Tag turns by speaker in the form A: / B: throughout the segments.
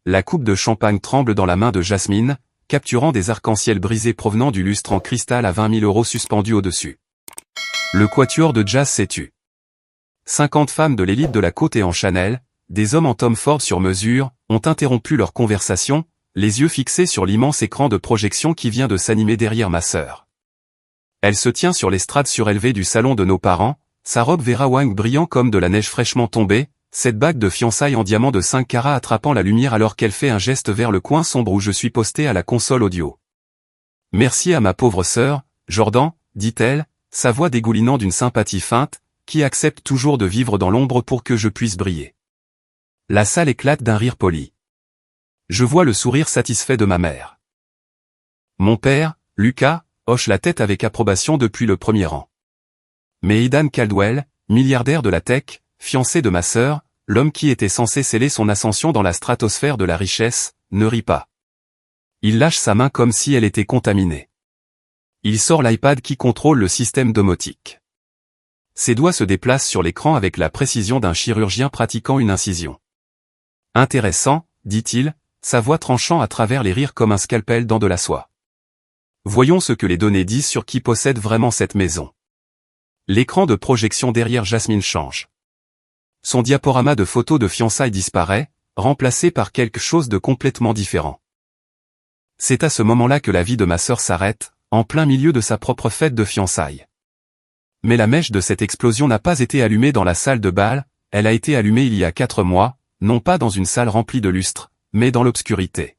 A: La coupe de champagne tremble dans la main de Jasmine, capturant des arcs-en-ciel brisés provenant du lustre en cristal à 20 000 € suspendu au-dessus. Le quatuor de jazz s'est tu. 50 femmes de l'élite de la côte et en Chanel, des hommes en Tom Ford sur mesure, ont interrompu leur conversation, les yeux fixés sur l'immense écran de projection qui vient de s'animer derrière ma sœur. Elle se tient sur l'estrade surélevée du salon de nos parents, sa robe Vera Wang brillant comme de la neige fraîchement tombée, cette bague de fiançailles en diamant de 5 carats attrapant la lumière alors qu'elle fait un geste vers le coin sombre où je suis posté à la console audio. « Merci à ma pauvre sœur, Jordan, dit-elle, sa voix dégoulinant d'une sympathie feinte, qui accepte toujours de vivre dans l'ombre pour que je puisse briller. » La salle éclate d'un rire poli. Je vois le sourire satisfait de ma mère. Mon père, Lucas, hoche la tête avec approbation depuis le premier rang. Mais Aidan Caldwell, milliardaire de la tech, fiancé de ma sœur, l'homme qui était censé sceller son ascension dans la stratosphère de la richesse, ne rit pas. Il lâche sa main comme si elle était contaminée. Il sort l'iPad qui contrôle le système domotique. Ses doigts se déplacent sur l'écran avec la précision d'un chirurgien pratiquant une incision. Intéressant, dit-il, sa voix tranchant à travers les rires comme un scalpel dans de la soie. Voyons ce que les données disent sur qui possède vraiment cette maison. L'écran de projection derrière Jasmine change. Son diaporama de photos de fiançailles disparaît, remplacé par quelque chose de complètement différent. C'est à ce moment-là que la vie de ma sœur s'arrête, en plein milieu de sa propre fête de fiançailles. Mais la mèche de cette explosion n'a pas été allumée dans la salle de bal, elle a été allumée il y a 4 mois, non pas dans une salle remplie de lustres, mais dans l'obscurité.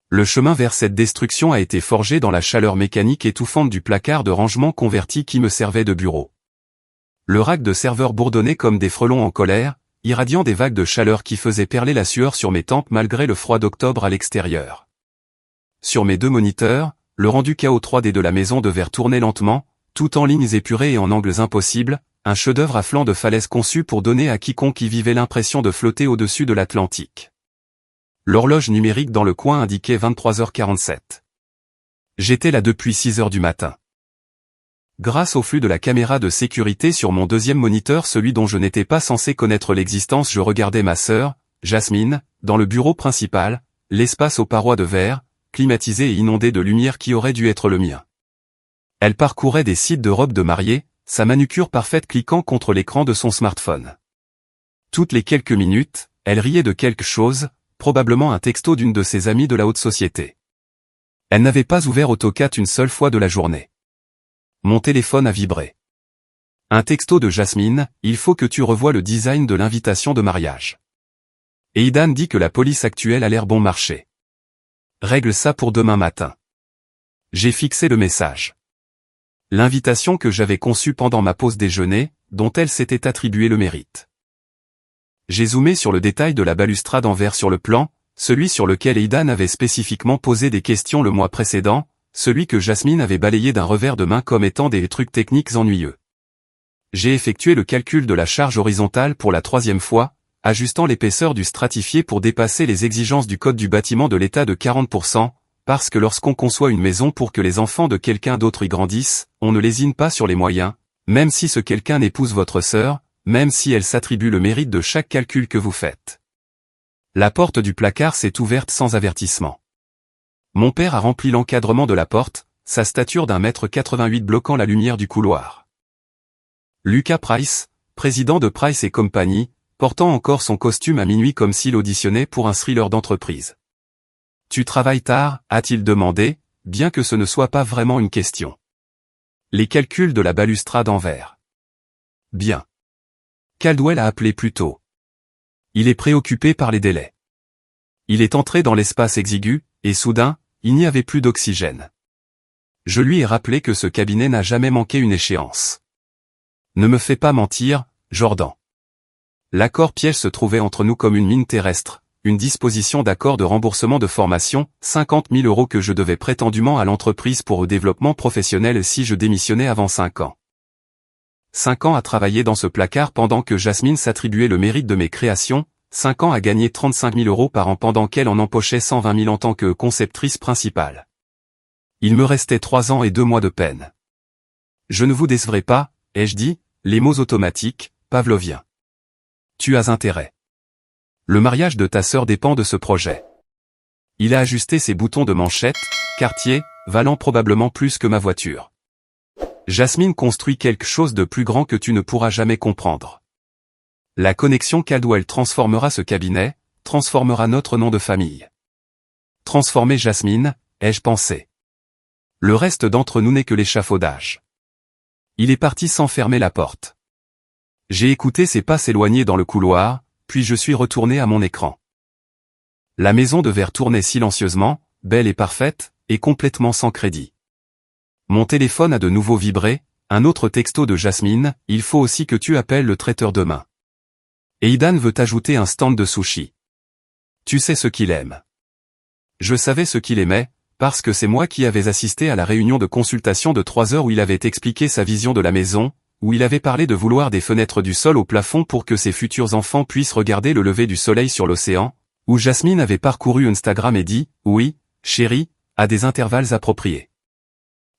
A: Le chemin vers cette destruction a été forgé dans la chaleur mécanique étouffante du placard de rangement converti qui me servait de bureau. Le rack de serveur bourdonnait comme des frelons en colère, irradiant des vagues de chaleur qui faisaient perler la sueur sur mes tempes malgré le froid d'octobre à l'extérieur. Sur mes 2 moniteurs, le rendu KO 3D de la maison devait tourner lentement, tout en lignes épurées et en angles impossibles, un chef-d'œuvre à flanc de falaise conçu pour donner à quiconque y vivait l'impression de flotter au-dessus de l'Atlantique. L'horloge numérique dans le coin indiquait 23h47. J'étais là depuis 6h du matin. Grâce au flux de la caméra de sécurité sur mon 2e moniteur, celui dont je n'étais pas censé connaître l'existence, je regardais ma sœur, Jasmine, dans le bureau principal, l'espace aux parois de verre, climatisé et inondé de lumière qui aurait dû être le mien. Elle parcourait des sites de robes de mariée, sa manucure parfaite cliquant contre l'écran de son smartphone. Toutes les quelques minutes, elle riait de quelque chose, probablement un texto d'une de ses amies de la haute société. Elle n'avait pas ouvert AutoCAD une seule fois de la journée. Mon téléphone a vibré. Un texto de Jasmine, il faut que tu revoies le design de l'invitation de mariage. Aidan dit que la police actuelle a l'air bon marché. Règle ça pour demain matin. J'ai fixé le message. L'invitation que j'avais conçue pendant ma pause déjeuner, dont elle s'était attribué le mérite. J'ai zoomé sur le détail de la balustrade en verre sur le plan, celui sur lequel Aidan avait spécifiquement posé des questions le mois précédent, celui que Jasmine avait balayé d'un revers de main comme étant des trucs techniques ennuyeux. J'ai effectué le calcul de la charge horizontale pour la 3e fois, ajustant l'épaisseur du stratifié pour dépasser les exigences du code du bâtiment de l'État de 40%, parce que lorsqu'on conçoit une maison pour que les enfants de quelqu'un d'autre y grandissent, on ne lésine pas sur les moyens, même si ce quelqu'un épouse votre sœur, même si elle s'attribue le mérite de chaque calcul que vous faites. La porte du placard s'est ouverte sans avertissement. Mon père a rempli l'encadrement de la porte, sa stature d'1,88 m bloquant la lumière du couloir. Lucas Price, président de Price et Company, portant encore son costume à minuit comme s'il auditionnait pour un thriller d'entreprise. « Tu travailles tard ?» a-t-il demandé, bien que ce ne soit pas vraiment une question. Les calculs de la balustrade en verre. Bien. Caldwell a appelé plus tôt. Il est préoccupé par les délais. Il est entré dans l'espace exigu, et soudain, il n'y avait plus d'oxygène. Je lui ai rappelé que ce cabinet n'a jamais manqué une échéance. Ne me fais pas mentir, Jordan. L'accord piège se trouvait entre nous comme une mine terrestre, une disposition d'accord de remboursement de formation, 50 000 € que je devais prétendument à l'entreprise pour le développement professionnel si je démissionnais avant 5 ans. 5 ans à travailler dans ce placard pendant que Jasmine s'attribuait le mérite de mes créations, 5 ans à gagner 35 000 € par an pendant qu'elle en empochait 120 000 en tant que conceptrice principale. Il me restait 3 ans et 2 mois de peine. Je ne vous décevrai pas, ai-je dit, les mots automatiques, pavloviens. Tu as intérêt. Le mariage de ta sœur dépend de ce projet. Il a ajusté ses boutons de manchette, Cartier, valant probablement plus que ma voiture. Jasmine construit quelque chose de plus grand que tu ne pourras jamais comprendre. La connexion Caldwell transformera ce cabinet, transformera notre nom de famille. Transformer Jasmine, ai-je pensé. Le reste d'entre nous n'est que l'échafaudage. Il est parti sans fermer la porte. J'ai écouté ses pas s'éloigner dans le couloir, puis je suis retourné à mon écran. La maison devait retourner silencieusement, belle et parfaite, et complètement sans crédit. Mon téléphone a de nouveau vibré, un autre texto de Jasmine, il faut aussi que tu appelles le traiteur demain. Aidan veut ajouter un stand de sushi. Tu sais ce qu'il aime. Je savais ce qu'il aimait, parce que c'est moi qui avais assisté à la réunion de consultation de 3 heures où il avait expliqué sa vision de la maison, où il avait parlé de vouloir des fenêtres du sol au plafond pour que ses futurs enfants puissent regarder le lever du soleil sur l'océan, où Jasmine avait parcouru Instagram et dit « Oui, chérie », à des intervalles appropriés.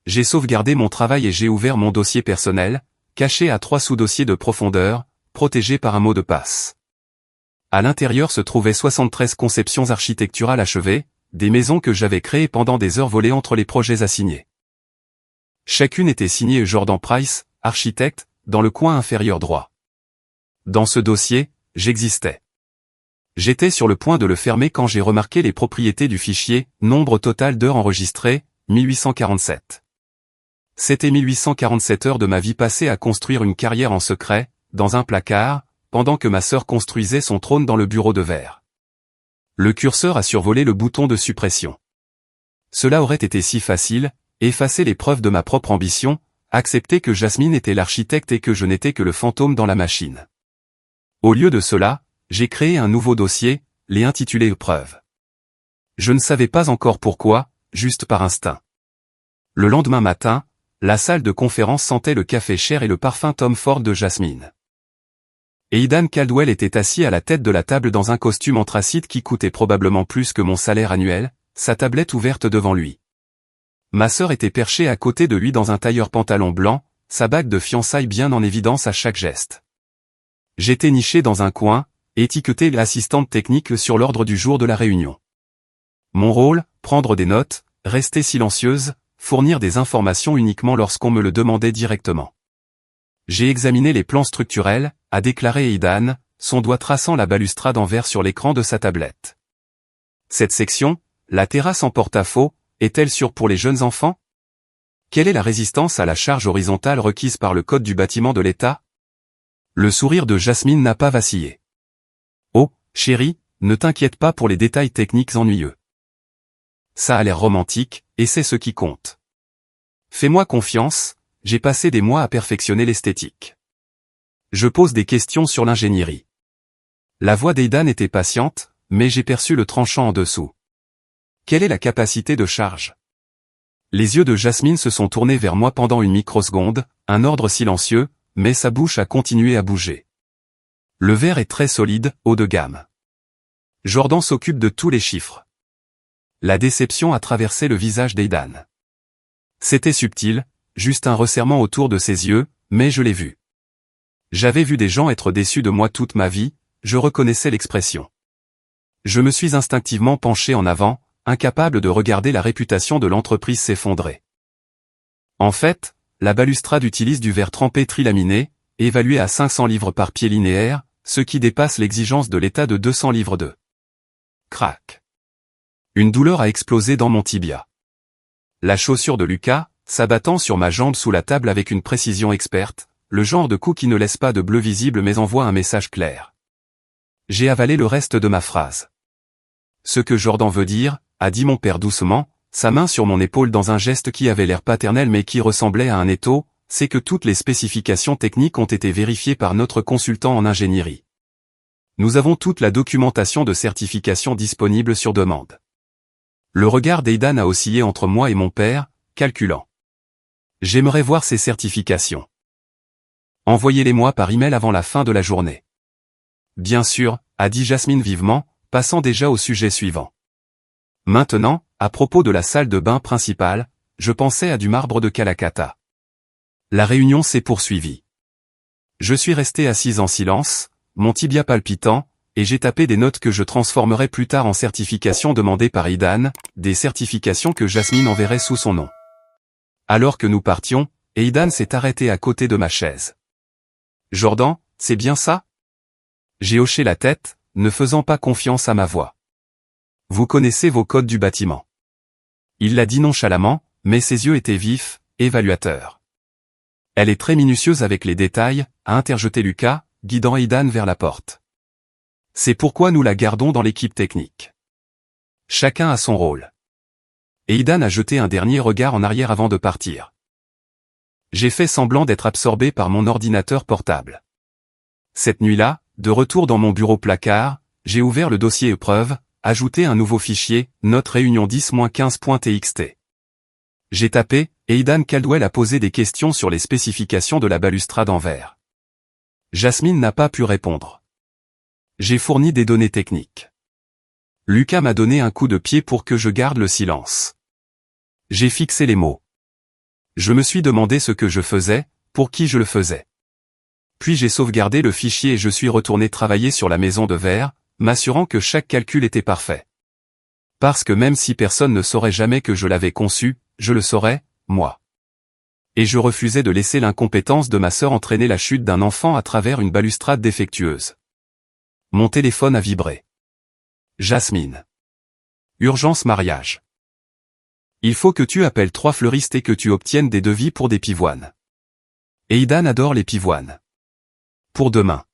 A: J'ai sauvegardé mon travail et j'ai ouvert mon dossier personnel, caché à 3 sous-dossiers de profondeur, protégé par un mot de passe. À l'intérieur se trouvaient 73 conceptions architecturales achevées, des maisons que j'avais créées pendant des heures volées entre les projets assignés. Chacune était signée Jordan Price, architecte, dans le coin inférieur droit. Dans ce dossier, j'existais. J'étais sur le point de le fermer quand j'ai remarqué les propriétés du fichier, nombre total d'heures enregistrées, 1847. C'était 1847 heures de ma vie passée à construire une carrière en secret, dans un placard, pendant que ma sœur construisait son trône dans le bureau de verre. Le curseur a survolé le bouton de suppression. Cela aurait été si facile, effacer les preuves de ma propre ambition, accepter que Jasmine était l'architecte et que je n'étais que le fantôme dans la machine. Au lieu de cela, j'ai créé un nouveau dossier, l'ai intitulé Preuve. Je ne savais pas encore pourquoi, juste par instinct. Le lendemain matin, la salle de conférence sentait le café cher et le parfum Tom Ford de Jasmine. Aidan Caldwell était assis à la tête de la table dans un costume anthracite qui coûtait probablement plus que mon salaire annuel, sa tablette ouverte devant lui. Ma sœur était perchée à côté de lui dans un tailleur pantalon blanc, sa bague de fiançailles bien en évidence à chaque geste. J'étais niché dans un coin, étiqueté l'assistante technique sur l'ordre du jour de la réunion. Mon rôle, prendre des notes, rester silencieuse, fournir des informations uniquement lorsqu'on me le demandait directement. J'ai examiné les plans structurels, a déclaré Aidan, son doigt traçant la balustrade en vert sur l'écran de sa tablette. Cette section, la terrasse en porte-à-faux, est-elle sûre pour les jeunes enfants? Quelle est la résistance à la charge horizontale requise par le code du bâtiment de l'État? Le sourire de Jasmine n'a pas vacillé. Oh, chérie, ne t'inquiète pas pour les détails techniques ennuyeux. Ça a l'air romantique, et c'est ce qui compte. Fais-moi confiance, j'ai passé des mois à perfectionner l'esthétique. Je pose des questions sur l'ingénierie. La voix d'Aidan était patiente, mais j'ai perçu le tranchant en dessous. Quelle est la capacité de charge? Les yeux de Jasmine se sont tournés vers moi pendant une microseconde, un ordre silencieux, mais sa bouche a continué à bouger. Le verre est très solide, haut de gamme. Jordan s'occupe de tous les chiffres. La déception a traversé le visage d'Aidan. C'était subtil, juste un resserrement autour de ses yeux, mais je l'ai vu. J'avais vu des gens être déçus de moi toute ma vie, je reconnaissais l'expression. Je me suis instinctivement penché en avant, incapable de regarder la réputation de l'entreprise s'effondrer. En fait, la balustrade utilise du verre trempé trilaminé, évalué à 500 livres par pied linéaire, ce qui dépasse l'exigence de l'état de 200 livres de. Crac. Une douleur a explosé dans mon tibia. La chaussure de Lucas, s'abattant sur ma jambe sous la table avec une précision experte, le genre de coup qui ne laisse pas de bleu visible mais envoie un message clair. J'ai avalé le reste de ma phrase. Ce que Jordan veut dire, a dit mon père doucement, sa main sur mon épaule dans un geste qui avait l'air paternel mais qui ressemblait à un étau, c'est que toutes les spécifications techniques ont été vérifiées par notre consultant en ingénierie. Nous avons toute la documentation de certification disponible sur demande. Le regard d'Aidan a oscillé entre moi et mon père, calculant. J'aimerais voir ces certifications. Envoyez-les-moi par email avant la fin de la journée. Bien sûr, a dit Jasmine vivement, passant déjà au sujet suivant. Maintenant, à propos de la salle de bain principale, je pensais à du marbre de Calacata. La réunion s'est poursuivie. Je suis resté assise en silence, mon tibia palpitant, et j'ai tapé des notes que je transformerai plus tard en certifications demandées par Aidan, des certifications que Jasmine enverrait sous son nom. Alors que nous partions, Aidan s'est arrêté à côté de ma chaise. « Jordan, c'est bien ça ?» J'ai hoché la tête, ne faisant pas confiance à ma voix. « Vous connaissez vos codes du bâtiment. » Il l'a dit nonchalamment, mais ses yeux étaient vifs, évaluateurs. « Elle est très minutieuse avec les détails », a interjeté Lucas, guidant Aidan vers la porte. « C'est pourquoi nous la gardons dans l'équipe technique. Chacun a son rôle. » Aidan a jeté un dernier regard en arrière avant de partir. J'ai fait semblant d'être absorbé par mon ordinateur portable. Cette nuit-là, de retour dans mon bureau placard, j'ai ouvert le dossier épreuve, ajouté un nouveau fichier, note réunion 10-15.txt. J'ai tapé, et Aidan Caldwell a posé des questions sur les spécifications de la balustrade en verre. Jasmine n'a pas pu répondre. J'ai fourni des données techniques. Lucas m'a donné un coup de pied pour que je garde le silence. J'ai fixé les mots. Je me suis demandé ce que je faisais, pour qui je le faisais. Puis j'ai sauvegardé le fichier et je suis retourné travailler sur la maison de verre, m'assurant que chaque calcul était parfait. Parce que même si personne ne saurait jamais que je l'avais conçu, je le saurais, moi. Et je refusais de laisser l'incompétence de ma sœur entraîner la chute d'un enfant à travers une balustrade défectueuse. Mon téléphone a vibré. Jasmine. Urgence mariage. Il faut que tu appelles 3 fleuristes et que tu obtiennes des devis pour des pivoines. Aidan adore les pivoines. Pour demain.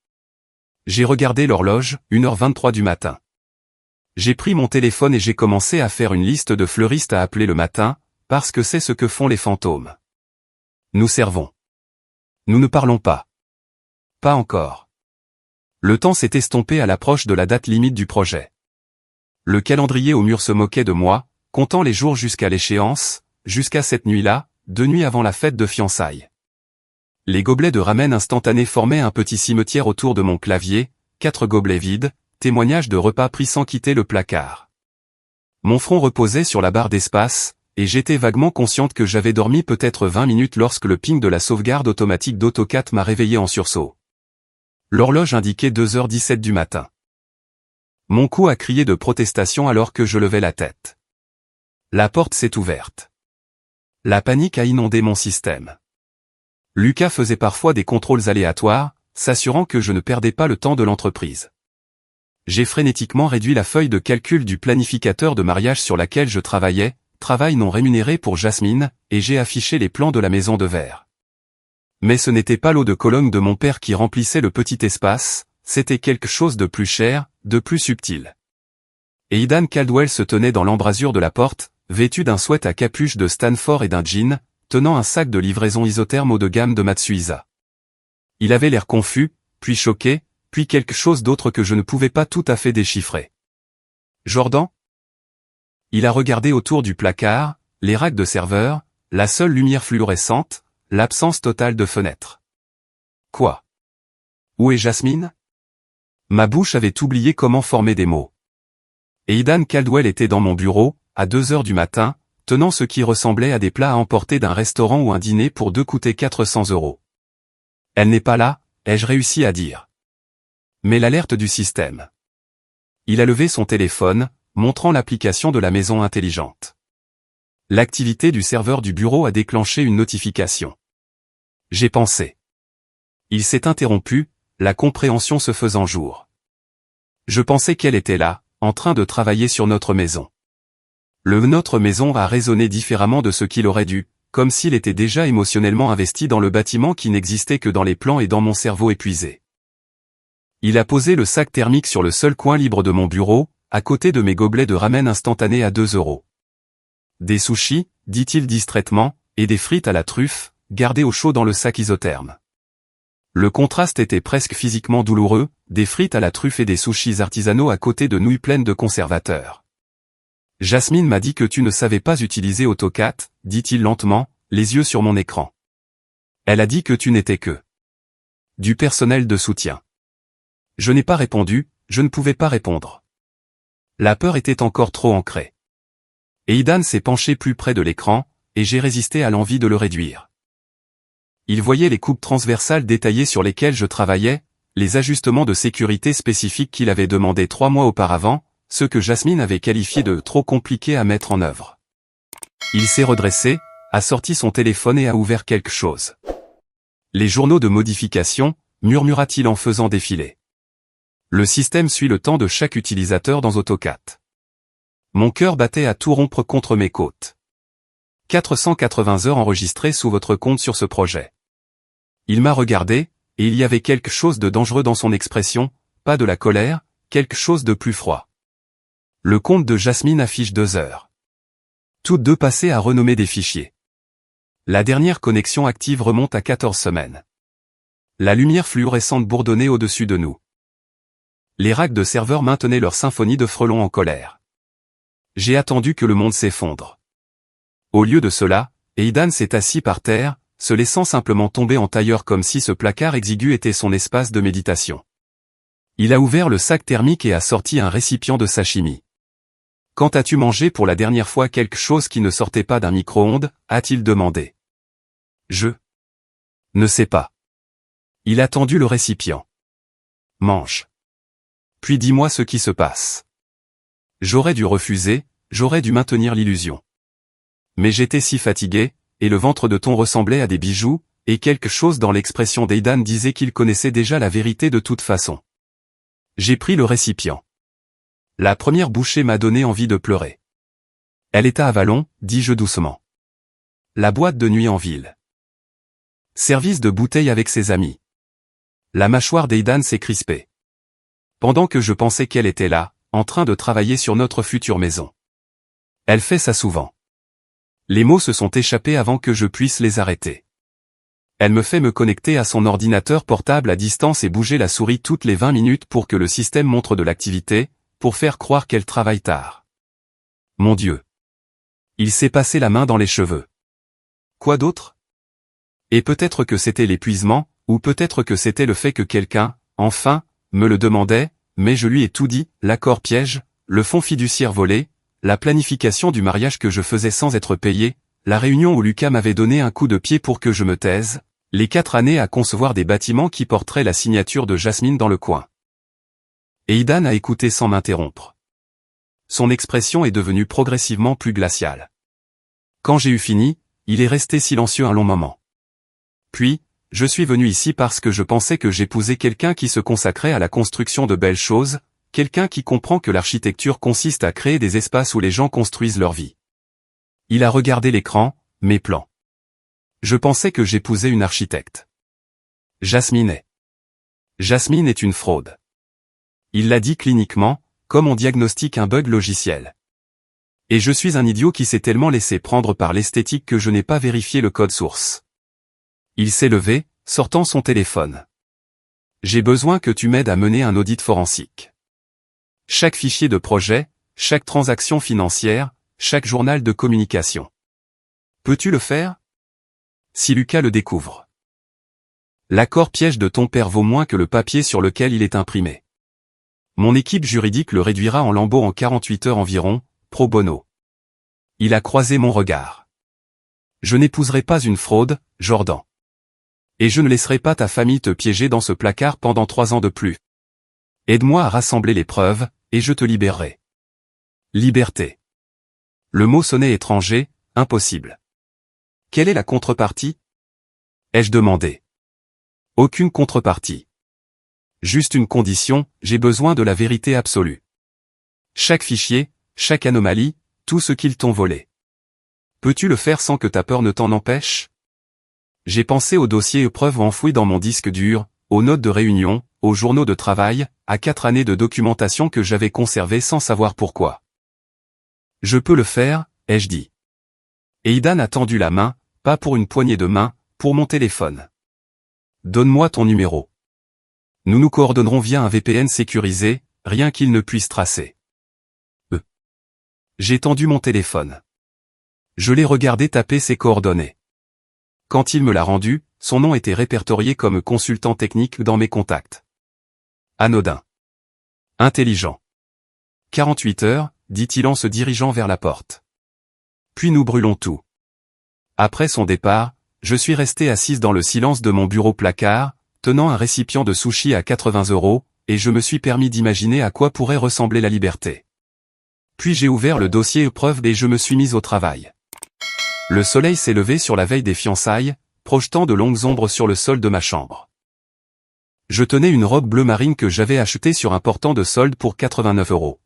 A: J'ai regardé l'horloge, 1h23 du matin. J'ai pris mon téléphone et j'ai commencé à faire une liste de fleuristes à appeler le matin, parce que c'est ce que font les fantômes. Nous servons. Nous ne parlons pas. Pas encore. Le temps s'est estompé à l'approche de la date limite du projet. Le calendrier au mur se moquait de moi, comptant les jours jusqu'à l'échéance, jusqu'à cette nuit-là, 2 nuits avant la fête de fiançailles. Les gobelets de ramen instantané formaient un petit cimetière autour de mon clavier, 4 gobelets vides, témoignage de repas pris sans quitter le placard. Mon front reposait sur la barre d'espace, et j'étais vaguement consciente que j'avais dormi peut-être 20 minutes lorsque le ping de la sauvegarde automatique d'AutoCAD m'a réveillé en sursaut. L'horloge indiquait 2h17 du matin. Mon cou a crié de protestation alors que je levais la tête. La porte s'est ouverte. La panique a inondé mon système. Lucas faisait parfois des contrôles aléatoires, s'assurant que je ne perdais pas le temps de l'entreprise. J'ai frénétiquement réduit la feuille de calcul du planificateur de mariage sur laquelle je travaillais, travail non rémunéré pour Jasmine, et j'ai affiché les plans de la maison de verre. Mais ce n'était pas l'eau de Cologne de mon père qui remplissait le petit espace, c'était quelque chose de plus cher, de plus subtil. Aidan Caldwell se tenait dans l'embrasure de la porte, vêtu d'un sweat à capuche de Stanford et d'un jean, tenant un sac de livraison isotherme haut de gamme de Matsuisa. Il avait l'air confus, puis choqué, puis quelque chose d'autre que je ne pouvais pas tout à fait déchiffrer. Jordan ? Il a regardé autour du placard, les racks de serveurs, la seule lumière fluorescente, l'absence totale de fenêtres. Quoi ? Où est Jasmine ? Ma bouche avait oublié comment former des mots. Aidan Caldwell était dans mon bureau, à 2h du matin, tenant ce qui ressemblait à des plats à emporter d'un restaurant où un dîner pour 2 coûtait 400 €. Elle n'est pas là, ai-je réussi à dire. Mais l'alerte du système. Il a levé son téléphone, montrant l'application de la maison intelligente. L'activité du serveur du bureau a déclenché une notification. J'ai pensé. Il s'est interrompu, la compréhension se faisant jour. Je pensais qu'elle était là, en train de travailler sur notre maison. Notre maison a résonné différemment de ce qu'il aurait dû, comme s'il était déjà émotionnellement investi dans le bâtiment qui n'existait que dans les plans et dans mon cerveau épuisé. Il a posé le sac thermique sur le seul coin libre de mon bureau, à côté de mes gobelets de ramen instantané à 2 €. Des sushis, dit-il distraitement, et des frites à la truffe, gardées au chaud dans le sac isotherme. Le contraste était presque physiquement douloureux, des frites à la truffe et des sushis artisanaux à côté de nouilles pleines de conservateurs. Jasmine m'a dit que tu ne savais pas utiliser AutoCAD, dit-il lentement, les yeux sur mon écran. Elle a dit que tu n'étais que du personnel de soutien. Je n'ai pas répondu, je ne pouvais pas répondre. La peur était encore trop ancrée. Aidan s'est penché plus près de l'écran, et j'ai résisté à l'envie de le réduire. Il voyait les coupes transversales détaillées sur lesquelles je travaillais, les ajustements de sécurité spécifiques qu'il avait demandés 3 mois auparavant, ceux que Jasmine avait qualifiés de trop compliqués à mettre en œuvre. Il s'est redressé, a sorti son téléphone et a ouvert quelque chose. Les journaux de modification, murmura-t-il en faisant défiler. Le système suit le temps de chaque utilisateur dans AutoCAD. Mon cœur battait à tout rompre contre mes côtes. 480 heures enregistrées sous votre compte sur ce projet. Il m'a regardé, et il y avait quelque chose de dangereux dans son expression, pas de la colère, quelque chose de plus froid. Le compte de Jasmine affiche 2 heures. Toutes deux passées à renommer des fichiers. La dernière connexion active remonte à 14 semaines. La lumière fluorescente bourdonnait au-dessus de nous. Les racks de serveurs maintenaient leur symphonie de frelons en colère. J'ai attendu que le monde s'effondre. Au lieu de cela, Aidan s'est assis par terre, se laissant simplement tomber en tailleur comme si ce placard exigu était son espace de méditation. Il a ouvert le sac thermique et a sorti un récipient de sashimi. « Quand as-tu mangé pour la dernière fois quelque chose qui ne sortait pas d'un micro-ondes » a-t-il demandé. « Je ne sais pas. » Il a tendu le récipient. « Mange. Puis dis-moi ce qui se passe. » J'aurais dû refuser, j'aurais dû maintenir l'illusion. Mais j'étais si fatigué, et le ventre de thon ressemblait à des bijoux, et quelque chose dans l'expression d'Aidan disait qu'il connaissait déjà la vérité de toute façon. J'ai pris le récipient. La première bouchée m'a donné envie de pleurer. Elle est à Avalon, dis-je doucement. La boîte de nuit en ville. Service de bouteille avec ses amis. La mâchoire d'Aidan s'est crispée. Pendant que je pensais qu'elle était là, en train de travailler sur notre future maison. Elle fait ça souvent. Les mots se sont échappés avant que je puisse les arrêter. Elle me fait me connecter à son ordinateur portable à distance et bouger la souris toutes les 20 minutes pour que le système montre de l'activité, pour faire croire qu'elle travaille tard. Mon Dieu. Il s'est passé la main dans les cheveux. Quoi d'autre? Et peut-être que c'était l'épuisement, ou peut-être que c'était le fait que quelqu'un, enfin, me le demandait, mais je lui ai tout dit, l'accord piège, le fonds fiduciaire volé, la planification du mariage que je faisais sans être payé, la réunion où Lucas m'avait donné un coup de pied pour que je me taise, les 4 années à concevoir des bâtiments qui porteraient la signature de Jasmine dans le coin. Aidan a écouté sans m'interrompre. Son expression est devenue progressivement plus glaciale. Quand j'ai eu fini, il est resté silencieux un long moment. Puis, je suis venu ici parce que je pensais que j'épousais quelqu'un qui se consacrait à la construction de belles choses, quelqu'un qui comprend que l'architecture consiste à créer des espaces où les gens construisent leur vie. Il a regardé l'écran, mes plans. Je pensais que j'épousais une architecte. Jasmine est une fraude. Il l'a dit cliniquement, comme on diagnostique un bug logiciel. Et je suis un idiot qui s'est tellement laissé prendre par l'esthétique que je n'ai pas vérifié le code source. Il s'est levé, sortant son téléphone. J'ai besoin que tu m'aides à mener un audit forensique. Chaque fichier de projet, chaque transaction financière, chaque journal de communication. Peux-tu le faire? Si Lucas le découvre. L'accord piège de ton père vaut moins que le papier sur lequel il est imprimé. Mon équipe juridique le réduira en lambeaux en 48 heures environ, pro bono. Il a croisé mon regard. Je n'épouserai pas une fraude, Jordan. Et je ne laisserai pas ta famille te piéger dans ce placard pendant 3 ans de plus. Aide-moi à rassembler les preuves, et je te libérerai. Liberté. Le mot sonnait étranger, impossible. Quelle est la contrepartie? Ai-je demandé. Aucune contrepartie. Juste une condition, j'ai besoin de la vérité absolue. Chaque fichier, chaque anomalie, tout ce qu'ils t'ont volé. Peux-tu le faire sans que ta peur ne t'en empêche? J'ai pensé aux dossiers et preuves enfouis dans mon disque dur, aux notes de réunion, aux journaux de travail, à 4 années de documentation que j'avais conservées sans savoir pourquoi. Je peux le faire, ai-je dit. Aidan a tendu la main, pas pour une poignée de main, pour mon téléphone. Donne-moi ton numéro. Nous nous coordonnerons via un VPN sécurisé, rien qu'il ne puisse tracer. J'ai tendu mon téléphone. Je l'ai regardé taper ses coordonnées. Quand il me l'a rendu, son nom était répertorié comme consultant technique dans mes contacts. Anodin. Intelligent. 48 heures, dit-il en se dirigeant vers la porte. Puis nous brûlons tout. Après son départ, je suis resté assise dans le silence de mon bureau placard, tenant un récipient de sushi à 80 €, et je me suis permis d'imaginer à quoi pourrait ressembler la liberté. Puis j'ai ouvert le dossier épreuve et je me suis mis au travail. Le soleil s'est levé sur la veille des fiançailles, projetant de longues ombres sur le sol de ma chambre. Je tenais une robe bleu marine que j'avais achetée sur un portant de solde pour 89 €.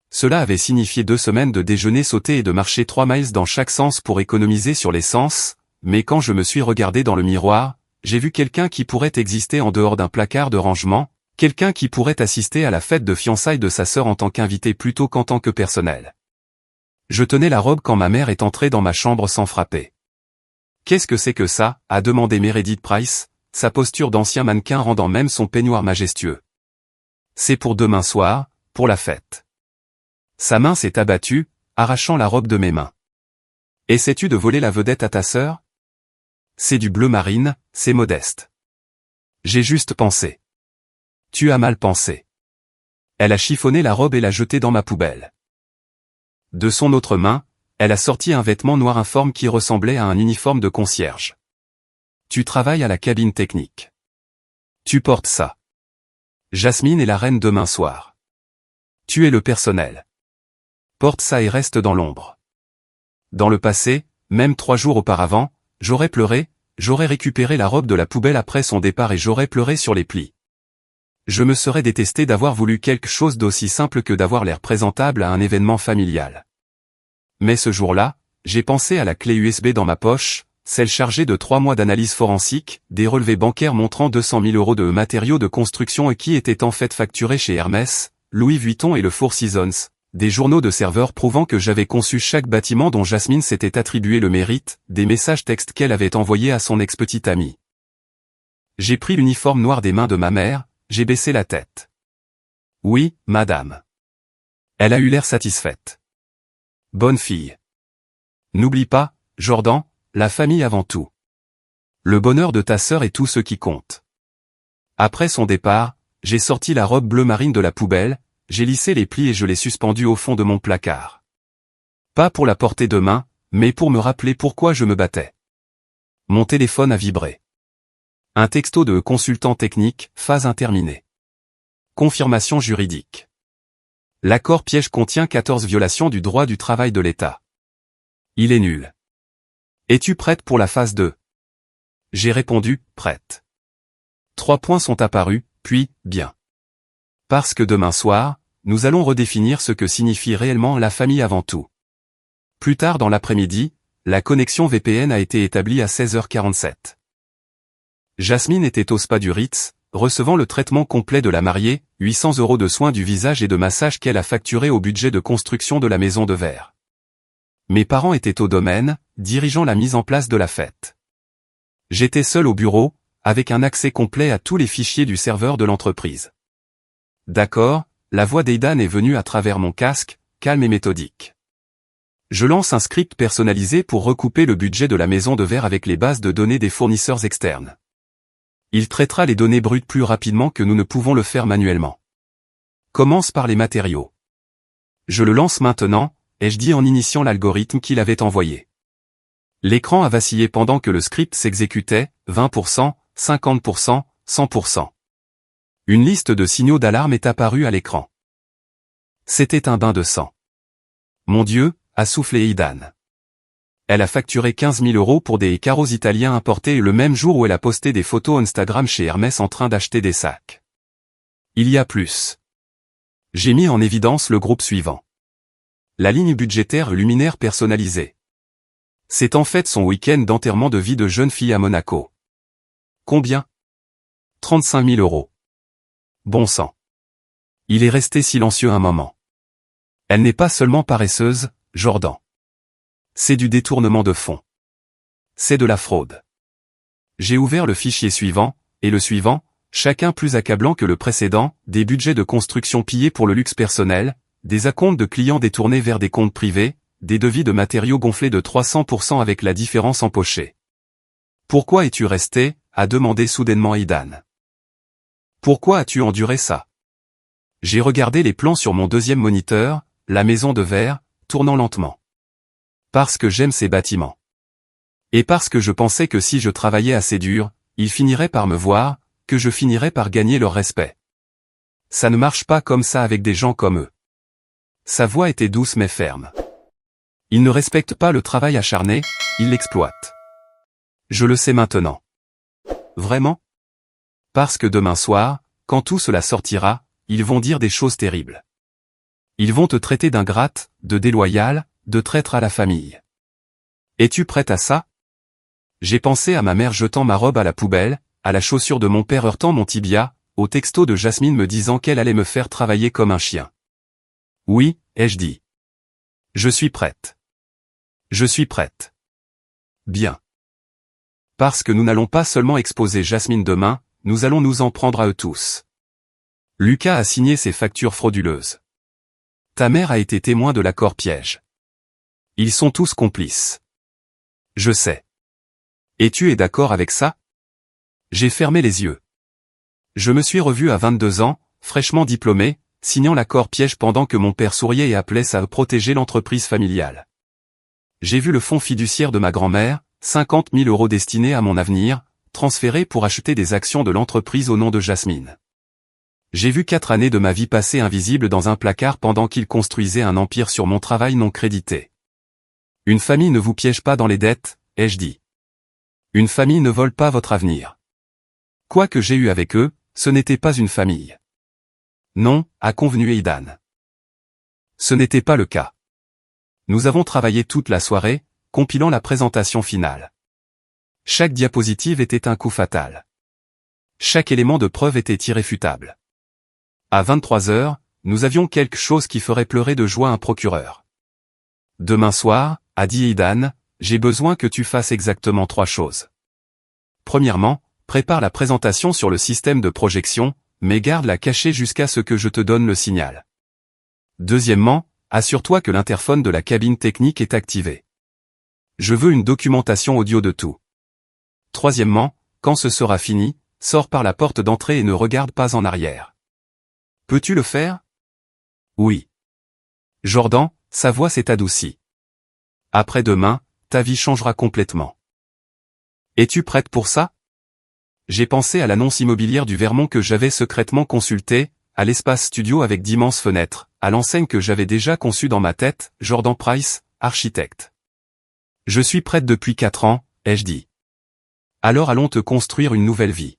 A: Cela avait signifié 2 semaines de déjeuner sauté et de marcher 3 miles dans chaque sens pour économiser sur l'essence, mais quand je me suis regardé dans le miroir, j'ai vu quelqu'un qui pourrait exister en dehors d'un placard de rangement, quelqu'un qui pourrait assister à la fête de fiançailles de sa sœur en tant qu'invité plutôt qu'en tant que personnel. Je tenais la robe quand ma mère est entrée dans ma chambre sans frapper. « Qu'est-ce que c'est que ça ?» a demandé Meredith Price, sa posture d'ancien mannequin rendant même son peignoir majestueux. « C'est pour demain soir, pour la fête. » Sa main s'est abattue, arrachant la robe de mes mains. « Essaies-tu de voler la vedette à ta sœur ? C'est du bleu marine, c'est modeste. » J'ai juste pensé. « Tu as mal pensé. » Elle a chiffonné la robe et l'a jetée dans ma poubelle. De son autre main, elle a sorti un vêtement noir informe qui ressemblait à un uniforme de concierge. « Tu travailles à la cabine technique. Tu portes ça. Jasmine est la reine demain soir. Tu es le personnel. Porte ça et reste dans l'ombre. » Dans le passé, même 3 jours auparavant, j'aurais pleuré, j'aurais récupéré la robe de la poubelle après son départ et j'aurais pleuré sur les plis. Je me serais détesté d'avoir voulu quelque chose d'aussi simple que d'avoir l'air présentable à un événement familial. Mais ce jour-là, j'ai pensé à la clé USB dans ma poche, celle chargée de 3 mois d'analyse forensique, des relevés bancaires montrant 200 000 € de matériaux de construction et qui étaient en fait facturés chez Hermès, Louis Vuitton et le Four Seasons, des journaux de serveurs prouvant que j'avais conçu chaque bâtiment dont Jasmine s'était attribué le mérite, des messages textes qu'elle avait envoyés à son ex-petite amie. J'ai pris l'uniforme noir des mains de ma mère, j'ai baissé la tête. « Oui, madame. » Elle a eu l'air satisfaite. « Bonne fille. N'oublie pas, Jordan, la famille avant tout. Le bonheur de ta sœur est tout ce qui compte. » Après son départ, j'ai sorti la robe bleu marine de la poubelle, j'ai lissé les plis et je l'ai suspendue au fond de mon placard. Pas pour la porter demain, mais pour me rappeler pourquoi je me battais. Mon téléphone a vibré. Un texto de consultant technique, phase interminée. Confirmation juridique. L'accord piège contient 14 violations du droit du travail de l'État. Il est nul. Es-tu prête pour la phase 2 ? J'ai répondu, prête. 3 points sont apparus, puis, bien. Parce que demain soir, nous allons redéfinir ce que signifie réellement la famille avant tout. Plus tard dans l'après-midi, la connexion VPN a été établie à 16h47. Jasmine était au spa du Ritz, recevant le traitement complet de la mariée, 800 € de soins du visage et de massage qu'elle a facturé au budget de construction de la maison de verre. Mes parents étaient au domaine, dirigeant la mise en place de la fête. J'étais seul au bureau, avec un accès complet à tous les fichiers du serveur de l'entreprise. D'accord, la voix d'Aidan est venue à travers mon casque, calme et méthodique. Je lance un script personnalisé pour recouper le budget de la maison de verre avec les bases de données des fournisseurs externes. Il traitera les données brutes plus rapidement que nous ne pouvons le faire manuellement. Commence par les matériaux. Je le lance maintenant, ai-je dit en initiant l'algorithme qu'il avait envoyé. L'écran a vacillé pendant que le script s'exécutait, 20%, 50%, 100%. Une liste de signaux d'alarme est apparue à l'écran. C'était un bain de sang. Mon Dieu, a soufflé Aidan. Elle a facturé 15 000 € pour des carreaux italiens importés le même jour où elle a posté des photos Instagram chez Hermès en train d'acheter des sacs. Il y a plus. J'ai mis en évidence le groupe suivant. La ligne budgétaire luminaire personnalisée. C'est en fait son week-end d'enterrement de vie de jeune fille à Monaco. Combien ? 35 000 €. Bon sang. Il est resté silencieux un moment. Elle n'est pas seulement paresseuse, Jordan. C'est du détournement de fonds. C'est de la fraude. J'ai ouvert le fichier suivant, et le suivant, chacun plus accablant que le précédent, des budgets de construction pillés pour le luxe personnel, des acomptes de clients détournés vers des comptes privés, des devis de matériaux gonflés de 300% avec la différence empochée. Pourquoi es-tu resté ? A demandé soudainement Aidan. Pourquoi as-tu enduré ça ? J'ai regardé les plans sur mon deuxième moniteur, la maison de verre, tournant lentement. Parce que j'aime ces bâtiments. Et parce que je pensais que si je travaillais assez dur, il finirait par me voir, que je finirais par gagner leur respect. Ça ne marche pas comme ça avec des gens comme eux. Sa voix était douce mais ferme. Ils ne respectent pas le travail acharné, ils l'exploitent. Je le sais maintenant. Vraiment? Parce que demain soir, quand tout cela sortira, ils vont dire des choses terribles. Ils vont te traiter d'ingrate, de déloyale, de traître à la famille. Es-tu prête à ça? J'ai pensé à ma mère jetant ma robe à la poubelle, à la chaussure de mon père heurtant mon tibia, au texto de Jasmine me disant qu'elle allait me faire travailler comme un chien. Oui, ai-je dit. Je suis prête. Je suis prête. Bien. Parce que nous n'allons pas seulement exposer Jasmine demain, nous allons nous en prendre à eux tous. Lucas a signé ses factures frauduleuses. Ta mère a été témoin de l'accord piège. Ils sont tous complices. Je sais. Et tu es d'accord avec ça? J'ai fermé les yeux. Je me suis revu à 22 ans, fraîchement diplômé, signant l'accord piège pendant que mon père souriait et appelait ça à protéger l'entreprise familiale. J'ai vu le fonds fiduciaire de ma grand-mère, 50 000 € destinés à mon avenir, transférés pour acheter des actions de l'entreprise au nom de Jasmine. J'ai vu 4 années de ma vie passer invisible dans un placard pendant qu'il construisait un empire sur mon travail non crédité. Une famille ne vous piège pas dans les dettes, ai-je dit. Une famille ne vole pas votre avenir. Quoi que j'ai eu avec eux, ce n'était pas une famille. Non, a convenu Aidan. Ce n'était pas le cas. Nous avons travaillé toute la soirée, compilant la présentation finale. Chaque diapositive était un coup fatal. Chaque élément de preuve était irréfutable. À 23 heures, nous avions quelque chose qui ferait pleurer de joie un procureur. Demain soir, a dit Aidan, j'ai besoin que tu fasses exactement 3 choses. Premièrement, prépare la présentation sur le système de projection, mais garde-la cachée jusqu'à ce que je te donne le signal. Deuxièmement, assure-toi que l'interphone de la cabine technique est activé. Je veux une documentation audio de tout. Troisièmement, quand ce sera fini, sors par la porte d'entrée et ne regarde pas en arrière. Peux-tu le faire? Oui. Jordan, sa voix s'est adoucie. Après-demain, ta vie changera complètement. Es-tu prête pour ça? J'ai pensé à l'annonce immobilière du Vermont que j'avais secrètement consultée, à l'espace studio avec d'immenses fenêtres, à l'enseigne que j'avais déjà conçue dans ma tête, Jordan Price, architecte. Je suis prête depuis 4 ans, ai-je dit. Alors allons te construire une nouvelle vie.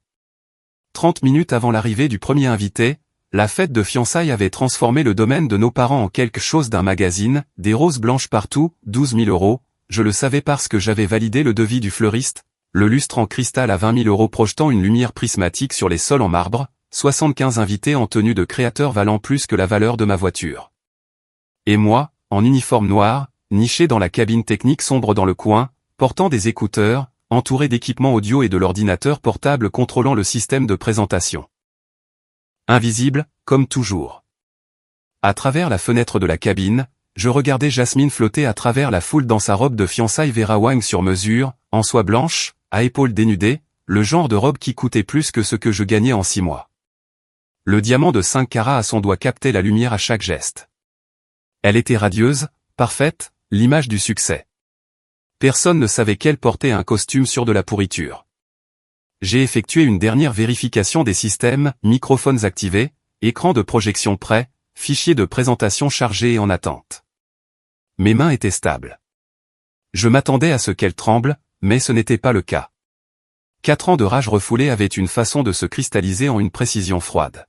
A: 30 minutes avant l'arrivée du premier invité, la fête de fiançailles avait transformé le domaine de nos parents en quelque chose d'un magazine, des roses blanches partout, 12 000 €, je le savais parce que j'avais validé le devis du fleuriste, le lustre en cristal à 20 000 € projetant une lumière prismatique sur les sols en marbre, 75 invités en tenue de créateur valant plus que la valeur de ma voiture. Et moi, en uniforme noir, niché dans la cabine technique sombre dans le coin, portant des écouteurs, entouré d'équipements audio et de l'ordinateur portable contrôlant le système de présentation. Invisible, comme toujours. À travers la fenêtre de la cabine, je regardais Jasmine flotter à travers la foule dans sa robe de fiançailles Vera Wang sur mesure, en soie blanche, à épaules dénudées, le genre de robe qui coûtait plus que ce que je gagnais en 6 mois. Le diamant de 5 carats à son doigt captait la lumière à chaque geste. Elle était radieuse, parfaite, l'image du succès. Personne ne savait qu'elle portait un costume sur de la pourriture. J'ai effectué une dernière vérification des systèmes, microphones activés, écran de projection prêt, fichier de présentation chargé et en attente. Mes mains étaient stables. Je m'attendais à ce qu'elles tremblent, mais ce n'était pas le cas. 4 ans de rage refoulée avaient une façon de se cristalliser en une précision froide.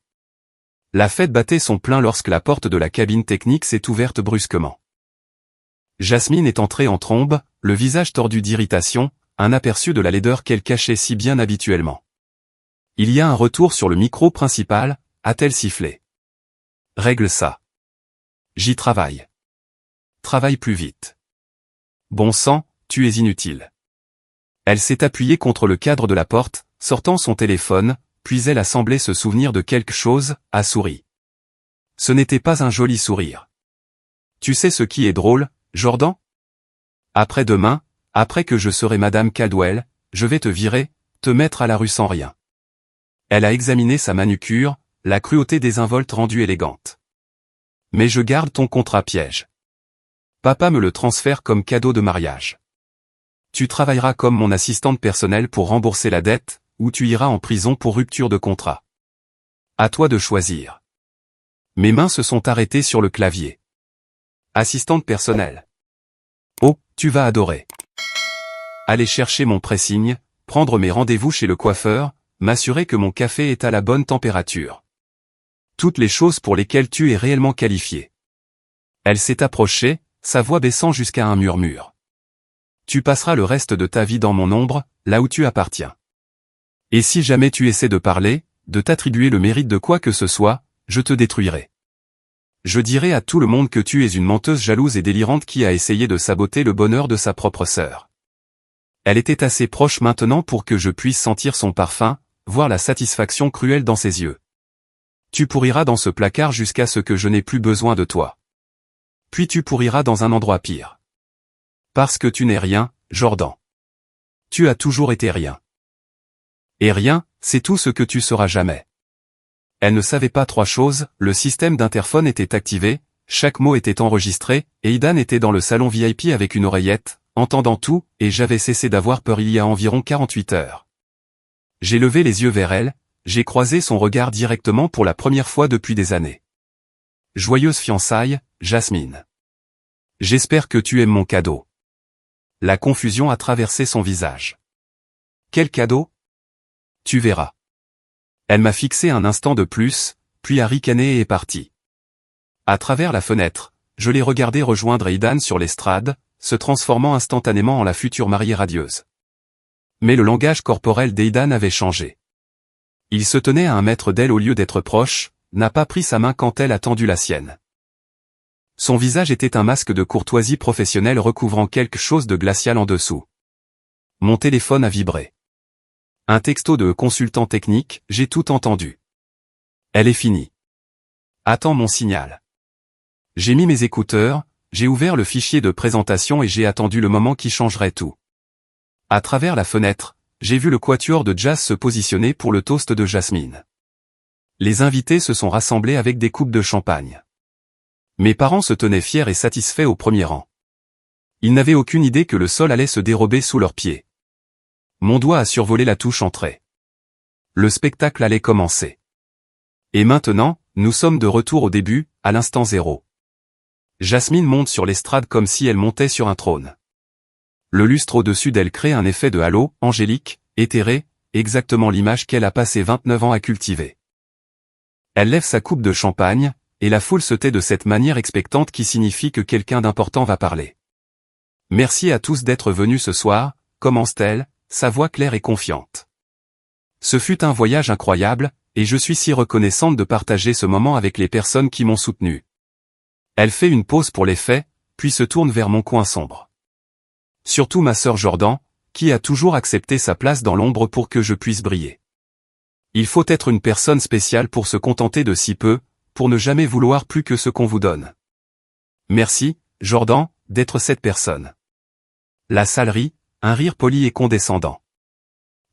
A: La fête battait son plein lorsque la porte de la cabine technique s'est ouverte brusquement. Jasmine est entrée en trombe, le visage tordu d'irritation, un aperçu de la laideur qu'elle cachait si bien habituellement. Il y a un retour sur le micro principal, a-t-elle sifflé. Règle ça. J'y travaille. Travaille plus vite. Bon sang, tu es inutile. Elle s'est appuyée contre le cadre de la porte, sortant son téléphone, puis elle a semblé se souvenir de quelque chose, a souri. Ce n'était pas un joli sourire. Tu sais ce qui est drôle, Jordan? Après-demain, après que je serai Madame Caldwell, je vais te virer, te mettre à la rue sans rien. Elle a examiné sa manucure, la cruauté désinvolte rendue élégante. Mais je garde ton contrat piège. Papa me le transfère comme cadeau de mariage. Tu travailleras comme mon assistante personnelle pour rembourser la dette, ou tu iras en prison pour rupture de contrat. À toi de choisir. Mes mains se sont arrêtées sur le clavier. Assistante personnelle. Oh, tu vas adorer. Aller chercher mon pressing, prendre mes rendez-vous chez le coiffeur, m'assurer que mon café est à la bonne température. Toutes les choses pour lesquelles tu es réellement qualifié. Elle s'est approchée, sa voix baissant jusqu'à un murmure. Tu passeras le reste de ta vie dans mon ombre, là où tu appartiens. Et si jamais tu essaies de parler, de t'attribuer le mérite de quoi que ce soit, je te détruirai. Je dirai à tout le monde que tu es une menteuse jalouse et délirante qui a essayé de saboter le bonheur de sa propre sœur. Elle était assez proche maintenant pour que je puisse sentir son parfum, voir la satisfaction cruelle dans ses yeux. Tu pourriras dans ce placard jusqu'à ce que je n'ai plus besoin de toi. Puis tu pourriras dans un endroit pire. Parce que tu n'es rien, Jordan. Tu as toujours été rien. Et rien, c'est tout ce que tu seras jamais. Elle ne savait pas trois choses, le système d'interphone était activé, chaque mot était enregistré, et Aidan était dans le salon VIP avec une oreillette, entendant tout, et j'avais cessé d'avoir peur il y a environ 48 heures. J'ai levé les yeux vers elle, j'ai croisé son regard directement pour la première fois depuis des années. Joyeuse fiançailles, Jasmine. J'espère que tu aimes mon cadeau. La confusion a traversé son visage. Quel cadeau? Tu verras. Elle m'a fixé un instant de plus, puis a ricané et est partie. À travers la fenêtre, je l'ai regardé rejoindre Aidan sur l'estrade, se transformant instantanément en la future mariée radieuse. Mais le langage corporel d'Aidan avait changé. Il se tenait à 1 mètre d'elle au lieu d'être proche, n'a pas pris sa main quand elle a tendu la sienne. Son visage était un masque de courtoisie professionnelle recouvrant quelque chose de glacial en dessous. Mon téléphone a vibré. Un texto de consultant technique, j'ai tout entendu. Elle est finie. Attends mon signal. J'ai mis mes écouteurs, j'ai ouvert le fichier de présentation et j'ai attendu le moment qui changerait tout. À travers la fenêtre, j'ai vu le quatuor de jazz se positionner pour le toast de Jasmine. Les invités se sont rassemblés avec des coupes de champagne. Mes parents se tenaient fiers et satisfaits au premier rang. Ils n'avaient aucune idée que le sol allait se dérober sous leurs pieds. Mon doigt a survolé la touche entrée. Le spectacle allait commencer. Et maintenant, nous sommes de retour au début, à l'instant zéro. Jasmine monte sur l'estrade comme si elle montait sur un trône. Le lustre au-dessus d'elle crée un effet de halo, angélique, éthéré, exactement l'image qu'elle a passé 29 ans à cultiver. Elle lève sa coupe de champagne, et la foule se tait de cette manière expectante qui signifie que quelqu'un d'important va parler. Merci à tous d'être venus ce soir, commence-t-elle, sa voix claire et confiante. Ce fut un voyage incroyable, et je suis si reconnaissante de partager ce moment avec les personnes qui m'ont soutenue. Elle fait une pause pour l'effet, puis se tourne vers mon coin sombre. Surtout ma sœur Jordan, qui a toujours accepté sa place dans l'ombre pour que je puisse briller. Il faut être une personne spéciale pour se contenter de si peu, pour ne jamais vouloir plus que ce qu'on vous donne. Merci, Jordan, d'être cette personne. La salle rit, un rire poli et condescendant.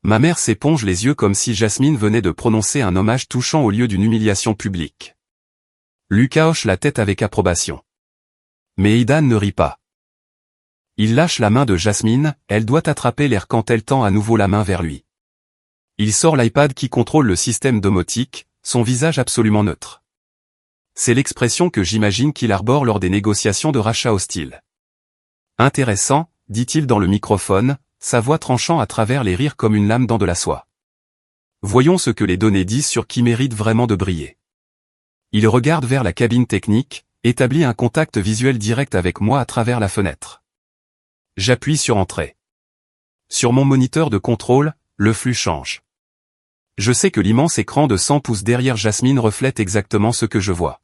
A: Ma mère s'éponge les yeux comme si Jasmine venait de prononcer un hommage touchant au lieu d'une humiliation publique. Lucas hoche la tête avec approbation. Mais Aidan ne rit pas. Il lâche la main de Jasmine, elle doit attraper l'air quand elle tend à nouveau la main vers lui. Il sort l'iPad qui contrôle le système domotique, son visage absolument neutre. C'est l'expression que j'imagine qu'il arbore lors des négociations de rachat hostile. Intéressant, dit-il dans le microphone, sa voix tranchant à travers les rires comme une lame dans de la soie. Voyons ce que les données disent sur qui mérite vraiment de briller. Il regarde vers la cabine technique, établit un contact visuel direct avec moi à travers la fenêtre. J'appuie sur Entrée. Sur mon moniteur de contrôle, le flux change. Je sais que l'immense écran de 100 pouces derrière Jasmine reflète exactement ce que je vois.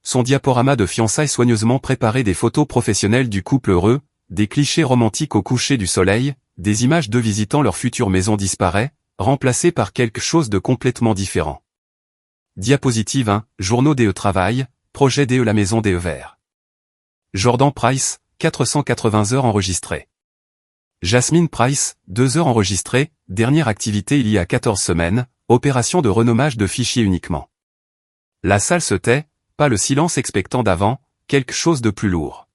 A: Son diaporama de fiançailles soigneusement préparé, des photos professionnelles du couple heureux, des clichés romantiques au coucher du soleil, des images d'eux visitant leur future maison disparaît, remplacées par quelque chose de complètement différent. Diapositive 1, journaux DE travail, projet DE la maison DE vert. Jordan Price, 480 heures enregistrées. Jasmine Price, 2 heures enregistrées, dernière activité il y a 14 semaines, opération de renommage de fichiers uniquement. La salle se tait, pas le silence expectant d'avant, quelque chose de plus lourd.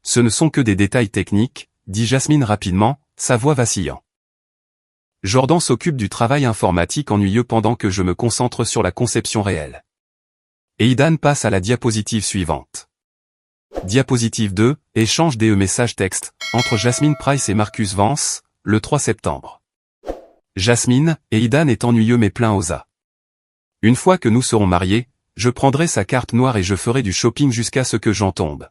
A: Ce ne sont que des détails techniques, dit Jasmine rapidement, sa voix vacillant. Jordan s'occupe du travail informatique ennuyeux pendant que je me concentre sur la conception réelle. Aidan passe à la diapositive suivante. Diapositive 2, échange des messages texte, entre Jasmine Price et Marcus Vance, le 3 septembre. Jasmine, Aidan est ennuyeux mais plein aux as. Une fois que nous serons mariés, je prendrai sa carte noire et je ferai du shopping jusqu'à ce que j'en tombe.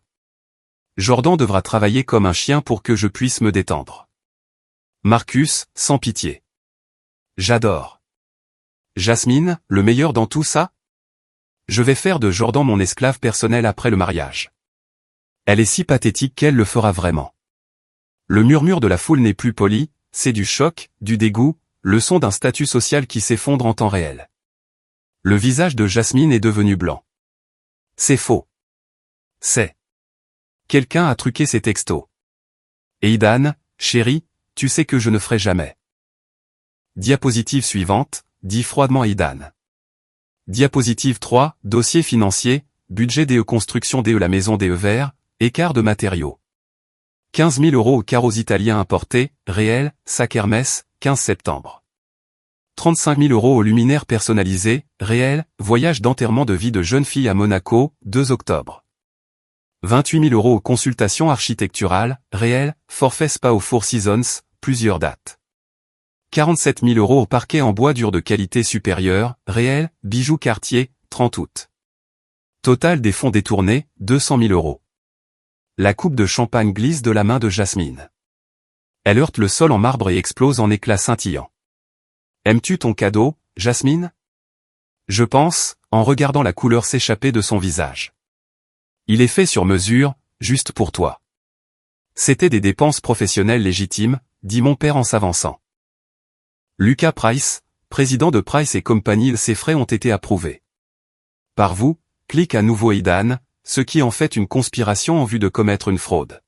A: Jordan devra travailler comme un chien pour que je puisse me détendre. Marcus, sans pitié. J'adore. Jasmine, le meilleur dans tout ça? Je vais faire de Jordan mon esclave personnel après le mariage. Elle est si pathétique qu'elle le fera vraiment. Le murmure de la foule n'est plus poli, c'est du choc, du dégoût, le son d'un statut social qui s'effondre en temps réel. Le visage de Jasmine est devenu blanc. C'est faux. C'est. Quelqu'un a truqué ses textos. Aidan, chérie, tu sais que je ne ferai jamais. Diapositive suivante, dit froidement Aidan. Diapositive 3, dossier financier, budget DE construction DE la maison DE vert, écart de matériaux. 15 000 € aux carreaux italiens importés, réel, sac Hermès, 15 septembre. 35 000 € aux luminaires personnalisés, réel, voyage d'enterrement de vie de jeune fille à Monaco, 2 octobre. 28 000 € aux consultations architecturales, réel, forfait spa au Four Seasons, plusieurs dates. 47 000 € au parquet en bois dur de qualité supérieure, réel, bijoux Cartier, 30 août. Total des fonds détournés, 200 000 €. La coupe de champagne glisse de la main de Jasmine. Elle heurte le sol en marbre et explose en éclats scintillants. Aimes-tu ton cadeau, Jasmine? Je pense, en regardant la couleur s'échapper de son visage. Il est fait sur mesure, juste pour toi. C'était des dépenses professionnelles légitimes, dit mon père en s'avançant. Lucas Price, président de Price et Company, ces frais ont été approuvés. Par vous, clique à nouveau Aidan, ce qui en fait une conspiration en vue de commettre une fraude.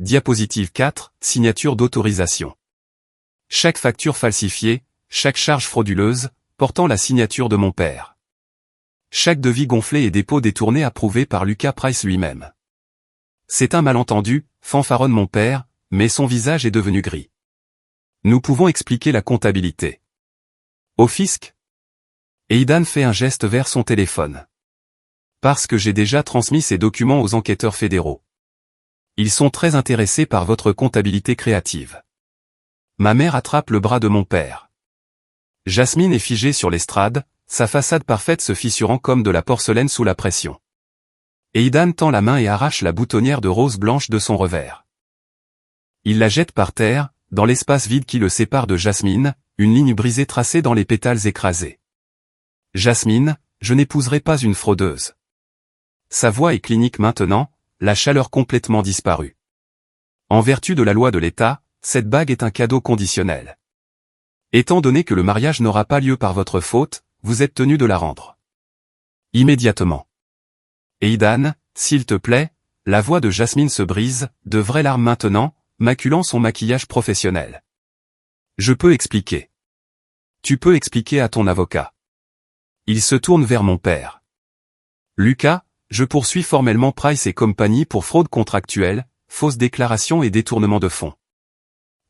A: Diapositive 4, signature d'autorisation. Chaque facture falsifiée, chaque charge frauduleuse, portant la signature de mon père. Chaque devis gonflé et dépôt détourné approuvé par Lucas Price lui-même. C'est un malentendu, fanfaronne mon père, mais son visage est devenu gris. Nous pouvons expliquer la comptabilité. Au fisc? Aidan fait un geste vers son téléphone. Parce que j'ai déjà transmis ces documents aux enquêteurs fédéraux. Ils sont très intéressés par votre comptabilité créative. Ma mère attrape le bras de mon père. Jasmine est figée sur l'estrade, sa façade parfaite se fissurant comme de la porcelaine sous la pression. Aidan tend la main et arrache la boutonnière de rose blanche de son revers. Il la jette par terre, dans l'espace vide qui le sépare de Jasmine, une ligne brisée tracée dans les pétales écrasés. Jasmine, je n'épouserai pas une fraudeuse. Sa voix est clinique maintenant, la chaleur complètement disparue. En vertu de la loi de l'État, cette bague est un cadeau conditionnel. Étant donné que le mariage n'aura pas lieu par votre faute, vous êtes tenu de la rendre. Immédiatement. Aidan, s'il te plaît, la voix de Jasmine se brise, de vraies larmes maintenant, maculant son maquillage professionnel. Je peux expliquer. Tu peux expliquer à ton avocat. Il se tourne vers mon père. Lucas, je poursuis formellement Price et Company pour fraude contractuelle, fausse déclaration et détournement de fonds.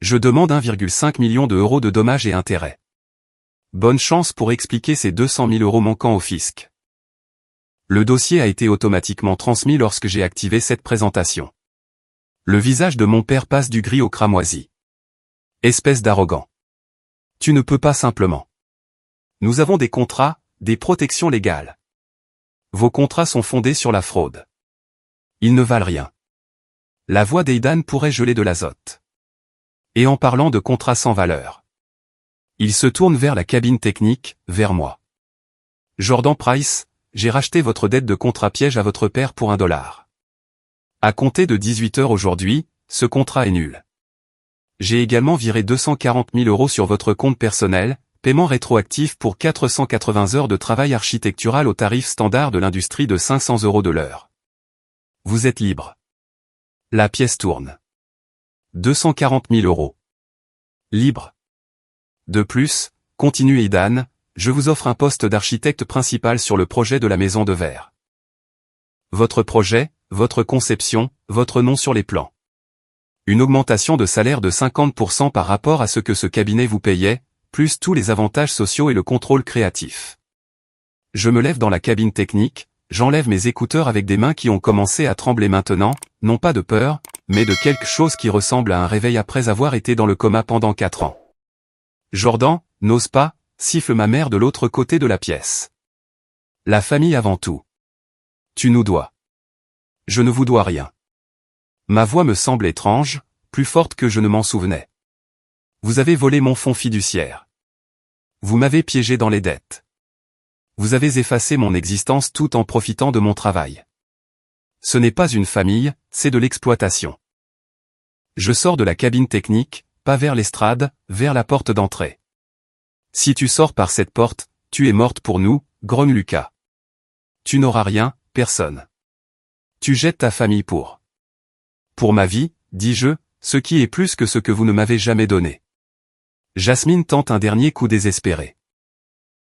A: Je demande 1,5 million € de dommages et intérêts. Bonne chance pour expliquer ces 200 000 € manquants au fisc. Le dossier a été automatiquement transmis lorsque j'ai activé cette présentation. Le visage de mon père passe du gris au cramoisi. Espèce d'arrogant. Tu ne peux pas simplement. Nous avons des contrats, des protections légales. Vos contrats sont fondés sur la fraude. Ils ne valent rien. La voix d'Aidan pourrait geler de l'azote. Et en parlant de contrats sans valeur. Il se tourne vers la cabine technique, vers moi. Jordan Price, j'ai racheté votre dette de contrat piège à votre père pour $1. À compter de 18 heures aujourd'hui, ce contrat est nul. J'ai également viré 240 000 € sur votre compte personnel, paiement rétroactif pour 480 heures de travail architectural au tarif standard de l'industrie de 500 € de l'heure. Vous êtes libre. La pièce tourne. 240 000 €. Libre. De plus, continue Aidan, je vous offre un poste d'architecte principal sur le projet de la maison de verre. Votre projet, votre conception, votre nom sur les plans. Une augmentation de salaire de 50% par rapport à ce que ce cabinet vous payait, plus tous les avantages sociaux et le contrôle créatif. Je me lève dans la cabine technique, j'enlève mes écouteurs avec des mains qui ont commencé à trembler maintenant, non pas de peur, mais de quelque chose qui ressemble à un réveil après avoir été dans le coma pendant 4 ans. Jordan, n'ose pas, siffle ma mère de l'autre côté de la pièce. La famille avant tout. Tu nous dois. Je ne vous dois rien. Ma voix me semble étrange, plus forte que je ne m'en souvenais. Vous avez volé mon fonds fiduciaire. Vous m'avez piégé dans les dettes. Vous avez effacé mon existence tout en profitant de mon travail. Ce n'est pas une famille, c'est de l'exploitation. Je sors de la cabine technique, pas vers l'estrade, vers la porte d'entrée. Si tu sors par cette porte, tu es morte pour nous, grogne Lucas. Tu n'auras rien, personne. Tu jettes ta famille pour ma vie, dis-je, ce qui est plus que ce que vous ne m'avez jamais donné. Jasmine tente un dernier coup désespéré.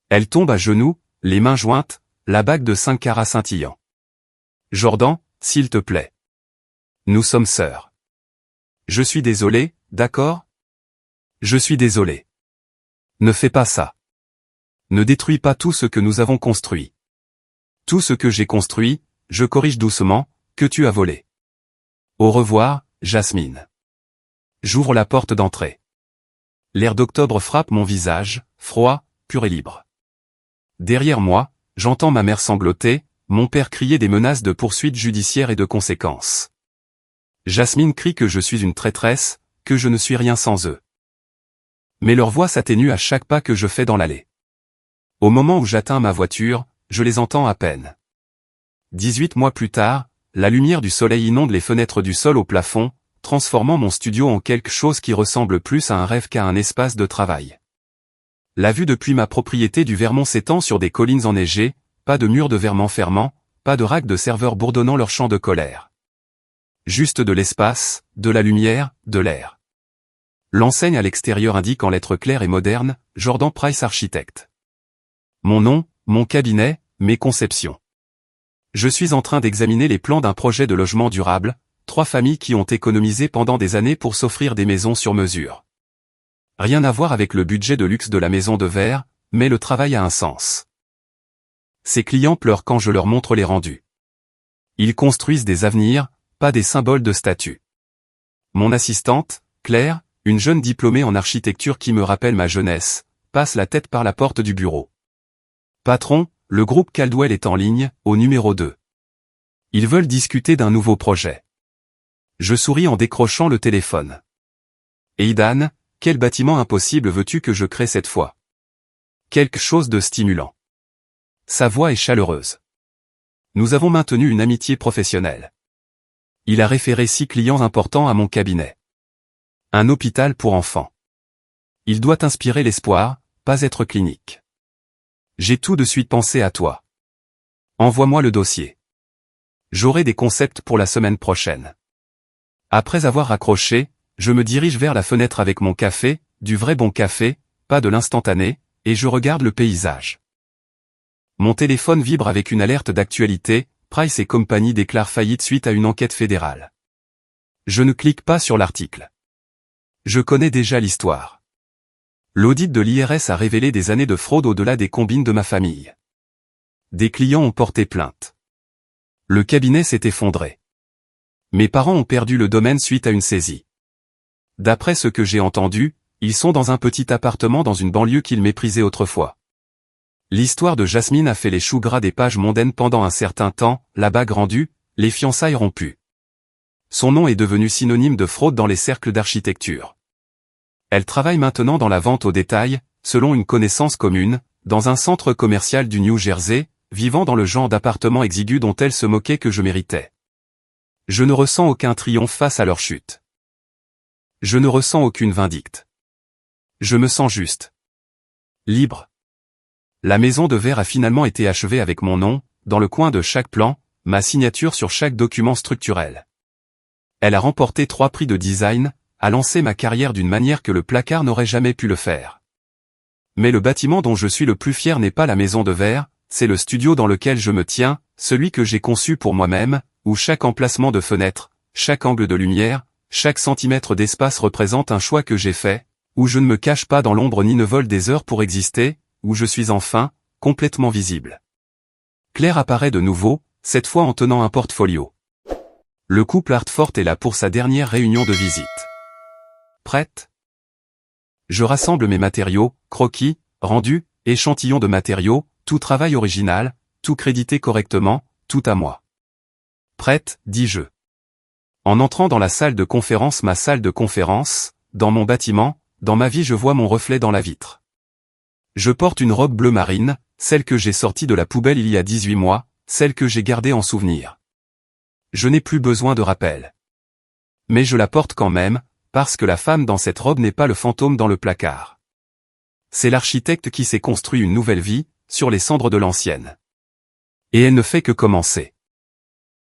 A: Elle tombe à genoux, les mains jointes, la bague de 5 carats scintillant. Jordan, s'il te plaît. Nous sommes sœurs. Je suis désolé, d'accord? Je suis désolé. Ne fais pas ça. Ne détruis pas tout ce que nous avons construit. Tout ce que j'ai construit, je corrige doucement, que tu as volé. Au revoir, Jasmine. J'ouvre la porte d'entrée. L'air d'octobre frappe mon visage, froid, pur et libre. Derrière moi, j'entends ma mère sangloter, mon père crier des menaces de poursuites judiciaires et de conséquences. Jasmine crie que je suis une traîtresse, que je ne suis rien sans eux. Mais leur voix s'atténue à chaque pas que je fais dans l'allée. Au moment où j'atteins ma voiture, je les entends à peine. 18 mois plus tard, la lumière du soleil inonde les fenêtres du sol au plafond, transformant mon studio en quelque chose qui ressemble plus à un rêve qu'à un espace de travail. La vue depuis ma propriété du Vermont s'étend sur des collines enneigées, pas de murs de verrement fermant, pas de racks de serveurs bourdonnant leur chant de colère. Juste de l'espace, de la lumière, de l'air. L'enseigne à l'extérieur indique en lettres claires et modernes, Jordan Price Architecte. Mon nom, mon cabinet, mes conceptions. Je suis en train d'examiner les plans d'un projet de logement durable, 3 familles qui ont économisé pendant des années pour s'offrir des maisons sur mesure. Rien à voir avec le budget de luxe de la maison de verre, mais le travail a un sens. Ces clients pleurent quand je leur montre les rendus. Ils construisent des avenirs, pas des symboles de statut. Mon assistante, Claire, une jeune diplômée en architecture qui me rappelle ma jeunesse, passe la tête par la porte du bureau. Patron, le groupe Caldwell est en ligne, au numéro 2. Ils veulent discuter d'un nouveau projet. Je souris en décrochant le téléphone. Aidan, quel bâtiment impossible veux-tu que je crée cette fois? Quelque chose de stimulant. Sa voix est chaleureuse. Nous avons maintenu une amitié professionnelle. Il a référé 6 clients importants à mon cabinet. Un hôpital pour enfants. Il doit inspirer l'espoir, pas être clinique. J'ai tout de suite pensé à toi. Envoie-moi le dossier. J'aurai des concepts pour la semaine prochaine. Après avoir raccroché, je me dirige vers la fenêtre avec mon café, du vrai bon café, pas de l'instantané, et je regarde le paysage. Mon téléphone vibre avec une alerte d'actualité, Price et compagnie déclarent faillite suite à une enquête fédérale. Je ne clique pas sur l'article. Je connais déjà l'histoire. L'audit de l'IRS a révélé des années de fraude au-delà des combines de ma famille. Des clients ont porté plainte. Le cabinet s'est effondré. Mes parents ont perdu le domaine suite à une saisie. D'après ce que j'ai entendu, ils sont dans un petit appartement dans une banlieue qu'ils méprisaient autrefois. L'histoire de Jasmine a fait les choux gras des pages mondaines pendant un certain temps, la bague rendue, les fiançailles rompues. Son nom est devenu synonyme de fraude dans les cercles d'architecture. Elle travaille maintenant dans la vente au détail, selon une connaissance commune, dans un centre commercial du New Jersey, vivant dans le genre d'appartement exigu dont elle se moquait que je méritais. Je ne ressens aucun triomphe face à leur chute. Je ne ressens aucune vindicte. Je me sens juste. Libre. La maison de verre a finalement été achevée avec mon nom, dans le coin de chaque plan, ma signature sur chaque document structurel. Elle a remporté 3 prix de design, a lancé ma carrière d'une manière que le placard n'aurait jamais pu le faire. Mais le bâtiment dont je suis le plus fier n'est pas la maison de verre, c'est le studio dans lequel je me tiens, celui que j'ai conçu pour moi-même, où chaque emplacement de fenêtre, chaque angle de lumière, chaque centimètre d'espace représente un choix que j'ai fait, où je ne me cache pas dans l'ombre ni ne vole des heures pour exister, où je suis enfin, complètement visible. Claire apparaît de nouveau, cette fois en tenant un portfolio. Le couple Hartford est là pour sa dernière réunion de visite. Prête? Je rassemble mes matériaux, croquis, rendus, échantillons de matériaux, tout travail original, tout crédité correctement, tout à moi. Prête, dis-je. En entrant dans la salle de conférence, ma salle de conférence, dans mon bâtiment, dans ma vie je vois mon reflet dans la vitre. Je porte une robe bleu marine, celle que j'ai sortie de la poubelle il y a 18 mois, celle que j'ai gardée en souvenir. Je n'ai plus besoin de rappel. Mais je la porte quand même, parce que la femme dans cette robe n'est pas le fantôme dans le placard. C'est l'architecte qui s'est construit une nouvelle vie, sur les cendres de l'ancienne. Et elle ne fait que commencer.